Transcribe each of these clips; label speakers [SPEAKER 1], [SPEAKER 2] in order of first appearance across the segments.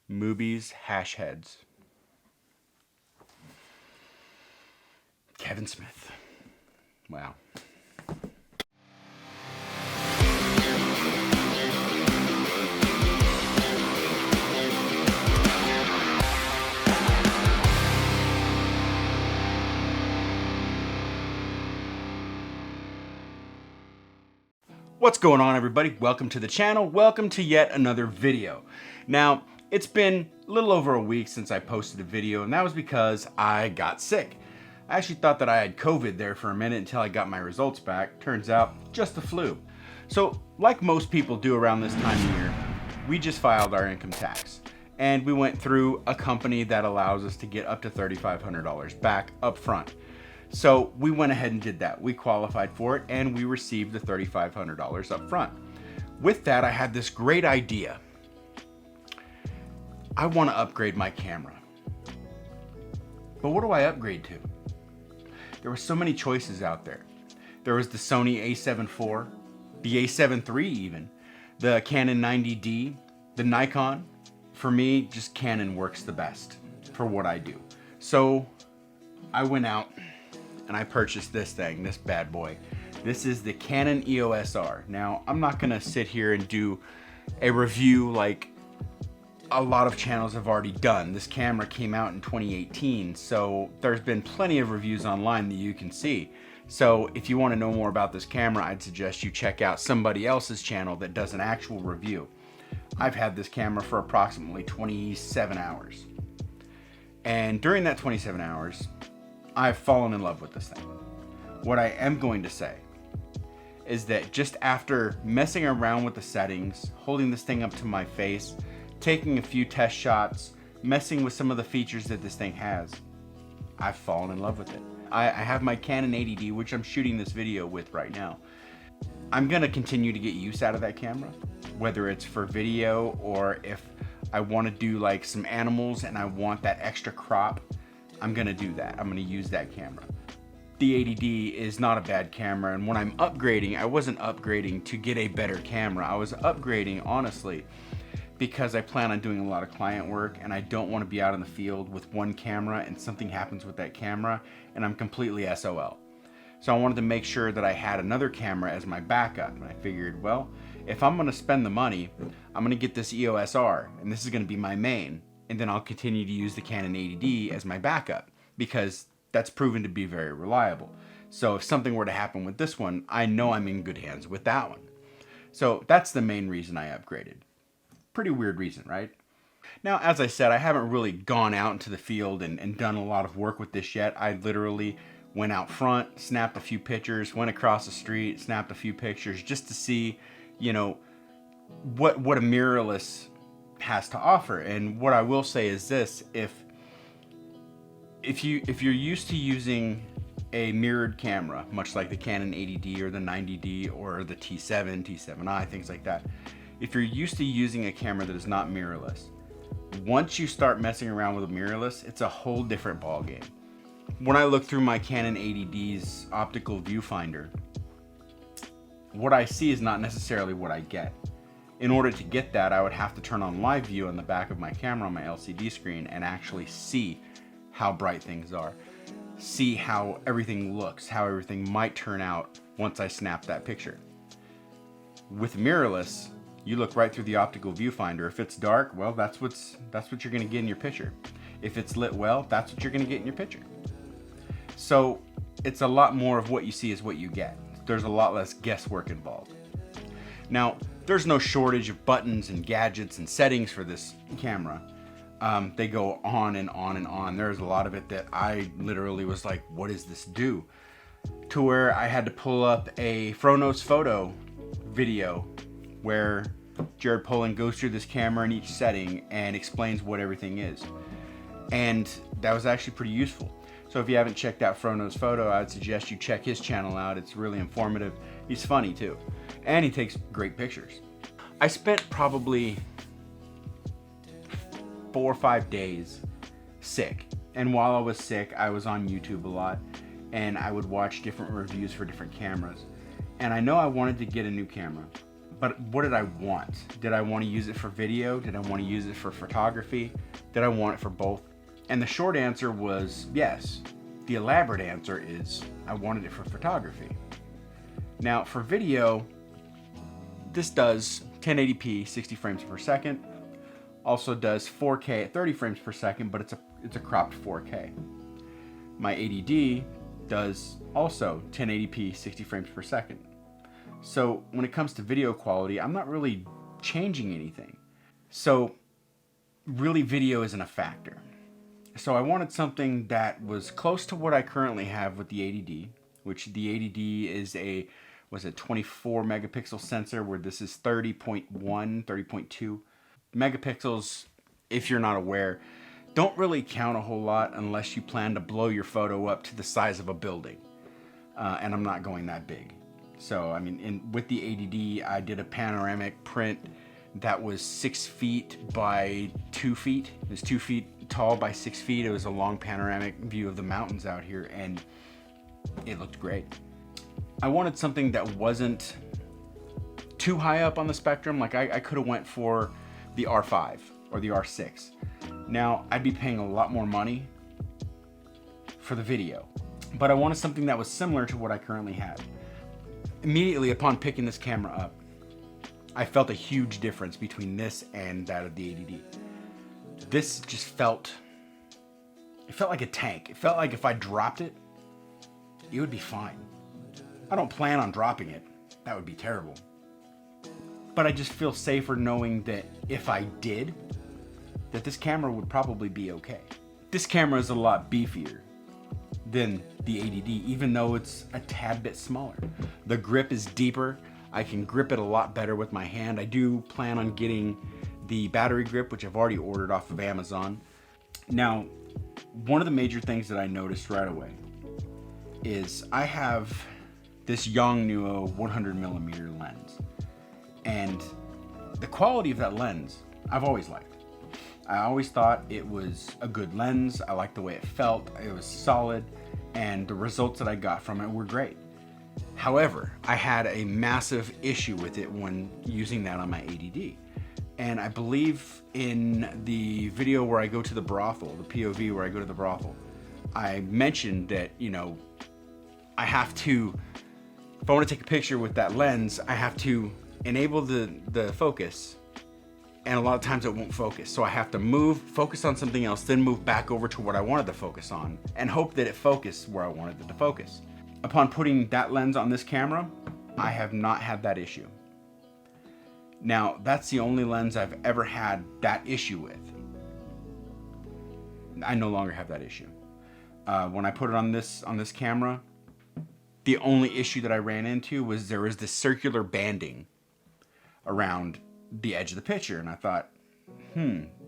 [SPEAKER 1] Movies, hash heads. Kevin Smith. Wow. What's going on, everybody? Welcome to the channel. Welcome to yet another video. Now, it's been a little over a week since I posted a video, and that was because I got sick. I actually thought that I had COVID there for a minute until I got my results back. Turns out, just the flu. So, like most people do around this time of year, we just filed our income tax. And we went through a company that allows us to get up to $3,500 back up front. So we went ahead and did that. We qualified for it and we received the $3,500 up front. With that, I had this great idea. I want to upgrade my camera. But what do I upgrade to? There were so many choices out there. There was the Sony a7 IV, the a7 III even, the Canon 90D, the Nikon. For me, just Canon works the best for what I do. So I went out and I purchased this thing, this bad boy. This is the Canon EOS R. Now, I'm not gonna sit here and do a review like a lot of channels have already done. This camera came out in 2018, so there's been plenty of reviews online that you can see. So if you wanna know more about this camera, I'd suggest you check out somebody else's channel that does an actual review. I've had this camera for approximately 27 hours. And during that 27 hours, I've fallen in love with this thing. What I am going to say is that just after messing around with the settings, holding this thing up to my face, taking a few test shots, messing with some of the features that this thing has, I've fallen in love with it. I have my Canon 80D, which I'm shooting this video with right now. I'm gonna continue to get use out of that camera, whether it's for video or if I wanna do like some animals and I want that extra crop, I'm gonna do that. I'm gonna use that camera. The 80D is not a bad camera, and when I'm upgrading, I wasn't upgrading to get a better camera. I was upgrading, honestly, because I plan on doing a lot of client work and I don't want to be out in the field with one camera and something happens with that camera and I'm completely SOL. So I wanted to make sure that I had another camera as my backup, and I figured, well, if I'm gonna spend the money, I'm gonna get this EOS R, and this is gonna be my main. And then I'll continue to use the Canon 80D as my backup because that's proven to be very reliable. So if something were to happen with this one, I know I'm in good hands with that one. So that's the main reason I upgraded. Pretty weird reason, right? Now, as I said, I haven't really gone out into the field and done a lot of work with this yet. I literally went out front, snapped a few pictures, went across the street, snapped a few pictures just to see, you know, what a mirrorless has to offer. And what I will say is this: if you're used to using a mirrored camera, much like the Canon 80D or the 90D or the T7, T7i, things like that, if you're used to using a camera that is not mirrorless, once you start messing around with a mirrorless, it's a whole different ball game. When I look through my Canon 80D's optical viewfinder, what I see is not necessarily what I get. In order to get that, I would have to turn on live view on the back of my camera on my LCD screen and actually see how bright things are, see how everything looks, how everything might turn out once I snap that picture. With mirrorless, you look right through the optical viewfinder. If it's dark, well, that's what you're gonna get in your picture. If it's lit well, that's what you're gonna get in your picture. So it's a lot more of what you see is what you get. There's a lot less guesswork involved. Now, there's no shortage of buttons and gadgets and settings for this camera. They go on and on and on. There's a lot of it that I literally was like, what does this do? To where I had to pull up a Fronos photo video where Jared Polin goes through this camera in each setting and explains what everything is. And that was actually pretty useful. So if you haven't checked out Fronos Photo, I'd suggest you check his channel out. It's really informative. He's funny too. And he takes great pictures. I spent probably 4 or 5 days sick. And while I was sick, I was on YouTube a lot and I would watch different reviews for different cameras. And I know I wanted to get a new camera, But what did I want? Did I want to use it for video? Did I want to use it for photography? Did I want it for both? And the short answer was yes. The elaborate answer is I wanted it for photography. Now for video, this does 1080p 60 frames per second. Also does 4K at 30 frames per second, but it's a cropped 4K. My ADD does also 1080p 60 frames per second. So when it comes to video quality, I'm not really changing anything. So really video isn't a factor. So I wanted something that was close to what I currently have with the ADD, which the ADD is a 24 megapixel sensor, where this is 30.1, 30.2 megapixels. If you're not aware, don't really count a whole lot unless you plan to blow your photo up to the size of a building. And I'm not going that big. So, I mean, with the ADD, I did a panoramic print that was 6 feet by 2 feet. It was 2 feet tall by 6 feet. It was a long panoramic view of the mountains out here, and it looked great. I wanted something that wasn't too high up on the spectrum. Like I could have went for the R5 or the R6. Now, I'd be paying a lot more money for the video, but I wanted something that was similar to what I currently have. Immediately upon picking this camera up, I felt a huge difference between this and that of the ADD. This just felt like a tank. It felt like if I dropped it, it would be fine. I don't plan on dropping it. That would be terrible. But I just feel safer knowing that if I did, that this camera would probably be okay. This camera is a lot beefier than the ADD, even though it's a tad bit smaller. The grip is deeper. I can grip it a lot better with my hand. I do plan on getting the battery grip, which I've already ordered off of Amazon. Now, one of the major things that I noticed right away is I have this Yongnuo 100mm lens. And the quality of that lens, I've always liked. I always thought it was a good lens. I liked the way it felt. It was solid, and the results that I got from it were great. However, I had a massive issue with it when using that on my ADD. And I believe in the video where I go to the brothel, the POV where I go to the brothel, I mentioned that, I have to, if I want to take a picture with that lens, I have to enable the focus, and a lot of times it won't focus. So I have to focus on something else, then move back over to what I wanted to focus on, and hope that it focused where I wanted it to focus. Upon putting that lens on this camera, I have not had that issue. Now, that's the only lens I've ever had that issue with. I no longer have that issue. When I put it on this camera, the only issue that I ran into was there was this circular banding around the edge of the picture, and I thought,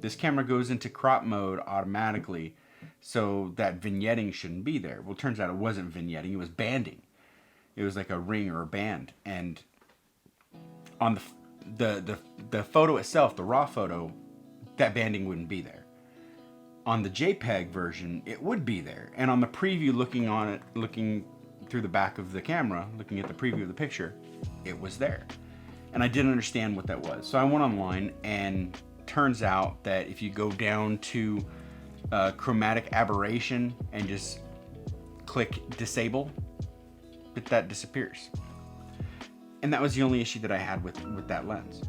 [SPEAKER 1] this camera goes into crop mode automatically, so that vignetting shouldn't be there. Well, it turns out it wasn't vignetting, it was banding. It was like a ring or a band, and on the photo itself, the raw photo, that banding wouldn't be there. On the JPEG version, it would be there, and on the preview, looking through the back of the camera, looking at the preview of the picture, it was there. And I didn't understand what that was. So I went online, and turns out that if you go down to chromatic aberration and just click disable, that disappears. And that was the only issue that I had with that lens.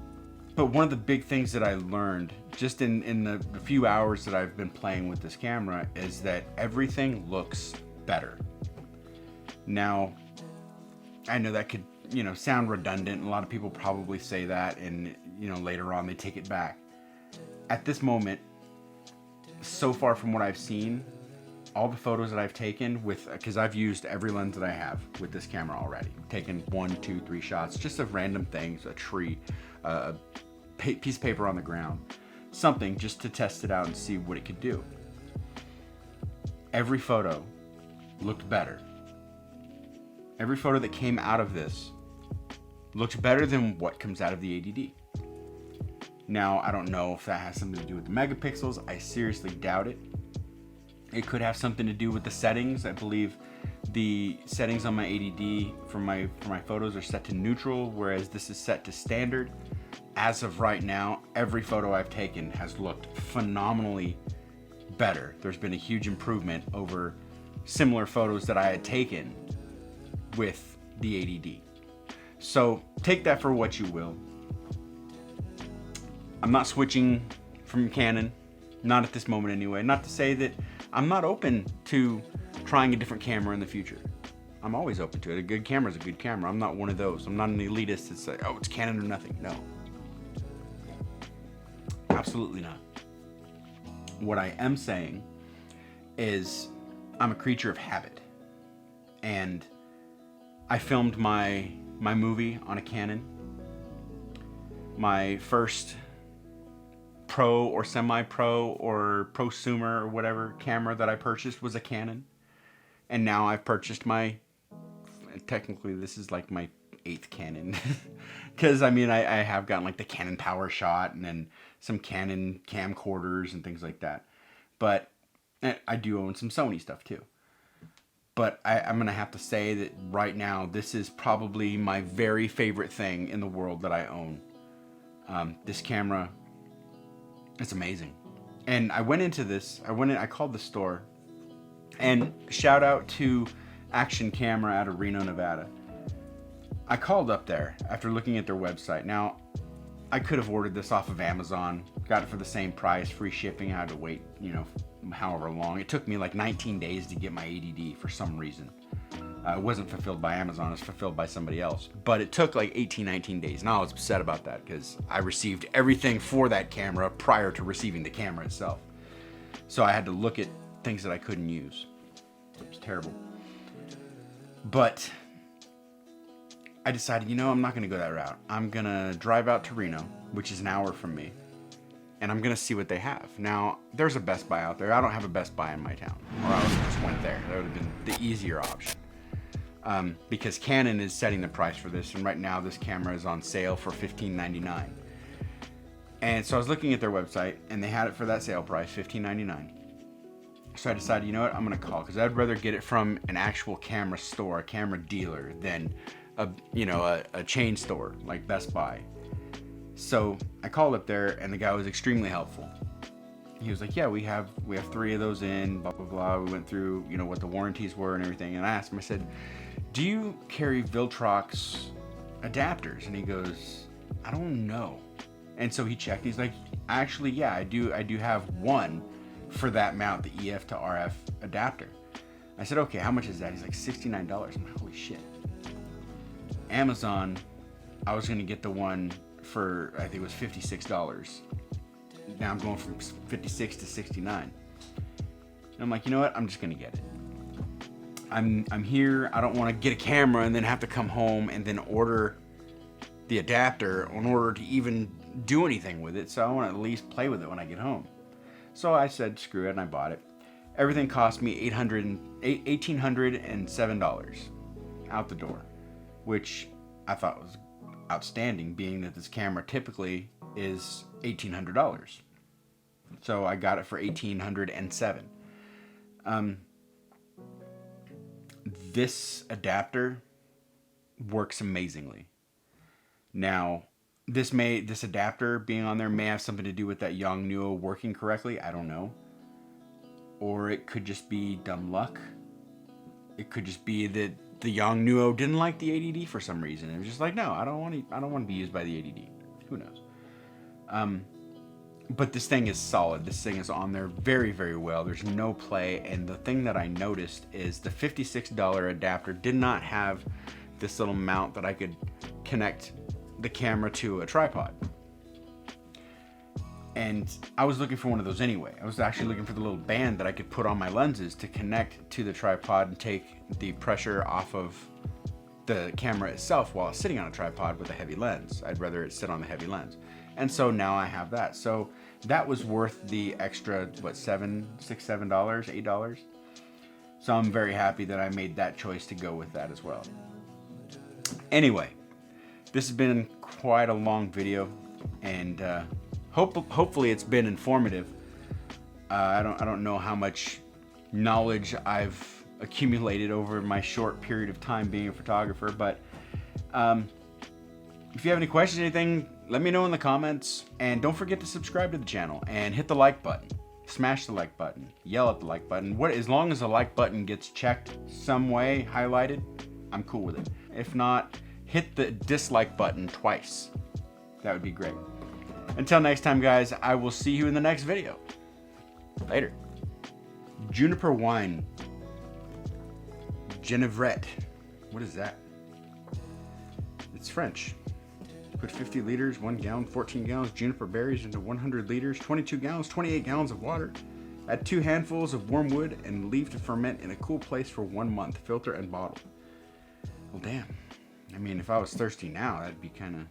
[SPEAKER 1] But one of the big things that I learned just in the few hours that I've been playing with this camera is that everything looks better. Now, I know that could sound redundant. A lot of people probably say that, and later on they take it back. At this moment, so far from what I've seen, all the photos that I've taken because I've used every lens that I have with this camera already. Taken 1, 2, 3 shots just of random things, a tree, a piece of paper on the ground, something just to test it out and see what it could do. Every photo looked better. Every photo that came out of this looked better than what comes out of the ADD. Now, I don't know if that has something to do with the megapixels. I seriously doubt it. It could have something to do with the settings. I believe the settings on my ADD for my photos are set to neutral, whereas this is set to standard. As of right now, every photo I've taken has looked phenomenally better. There's been a huge improvement over similar photos that I had taken with the ADD. So take that for what you will. I'm not switching from Canon, not at this moment anyway. Not to say that I'm not open to trying a different camera in the future. I'm always open to it. A good camera is a good camera. I'm not one of those. I'm not an elitist that say, oh, it's Canon or nothing. No. Absolutely not. What I am saying is I'm a creature of habit. And I filmed my movie on a Canon. My first pro or semi-pro or prosumer or whatever camera that I purchased was a Canon. And now I've purchased technically this is like my 8th Canon. Because I mean, I have gotten like the Canon PowerShot and then some Canon camcorders and things like that. But I do own some Sony stuff too. But I'm going to have to say that right now, this is probably my very favorite thing in the world that I own. This camera, it's amazing. And I went into this, I called the store, and shout out to Action Camera out of Reno, Nevada. I called up there after looking at their website. Now, I could have ordered this off of Amazon, got it for the same price, free shipping. I had to wait, however long. It took me like 19 days to get my ADD for some reason. It wasn't fulfilled by Amazon, it was fulfilled by somebody else. But it took like 18, 19 days. And I was upset about that because I received everything for that camera prior to receiving the camera itself. So I had to look at things that I couldn't use. It was terrible. But I decided, I'm not going to go that route. I'm going to drive out to Reno, which is an hour from me. And I'm going to see what they have. Now, there's a Best Buy out there. I don't have a Best Buy in my town. Or I would have just went there. That would have been the easier option. Because Canon is setting the price for this. And right now, this camera is on sale for $15.99. And so I was looking at their website. And they had it for that sale price, $15.99. So I decided, you know what? I'm going to call. Because I'd rather get it from an actual camera store, a camera dealer, than a chain store like Best Buy. So I called up there and the guy was extremely helpful. He was like, yeah, we have 3 of those in, blah, blah, blah. We went through, what the warranties were and everything. And I asked him, I said, do you carry Viltrox adapters? And he goes, I don't know. And so he checked. He's like, actually, yeah, I do have one for that mount, the EF to RF adapter. I said, okay, how much is that? He's like, $69. I'm like, holy shit. Amazon, I was going to get the one for, I think it was $56. Now I'm going from 56 to 69. And I'm like, you know what? I'm just going to get it. I'm here. I don't want to get a camera and then have to come home and then order the adapter in order to even do anything with it. So I want to at least play with it when I get home. So I said, screw it, and I bought it. Everything cost me $1,807 out the door, which I thought was outstanding, being that this camera typically is $1,800. So I got it for $1,807. This adapter works amazingly. Now, this adapter being on there may have something to do with that Yongnuo working correctly. I don't know. Or it could just be dumb luck. It could just be that the Yongnuo didn't like the ADD for some reason. It was just like, no, I don't want to be used by the ADD. Who knows? But this thing is solid. This thing is on there very, very well. There's no play. And the thing that I noticed is the $56 adapter did not have this little mount that I could connect the camera to a tripod. And I was looking for one of those anyway. I was actually looking for the little band that I could put on my lenses to connect to the tripod and take the pressure off of the camera itself while it's sitting on a tripod with a heavy lens. I'd rather it sit on the heavy lens. And so now I have that. So that was worth the extra, $7, $8? So I'm very happy that I made that choice to go with that as well. Anyway, this has been quite a long video, and hopefully it's been informative. I don't know how much knowledge I've accumulated over my short period of time being a photographer. But if you have any questions or anything, let me know in the comments. And don't forget to subscribe to the channel and hit the like button. Smash the like button. Yell at the like button. As long as the like button gets checked some way, highlighted, I'm cool with it. If not, hit the dislike button twice. That would be great. Until next time, guys, I will see you in the next video. Later. Juniper wine. Genevrette. What is that? It's French. Put 50 liters, 1 gallon, 14 gallons juniper berries into 100 liters, 22 gallons, 28 gallons of water. Add 2 handfuls of warm wood and leave to ferment in a cool place for 1 month. Filter and bottle. Well, damn. I mean, if I was thirsty now, that'd be kind of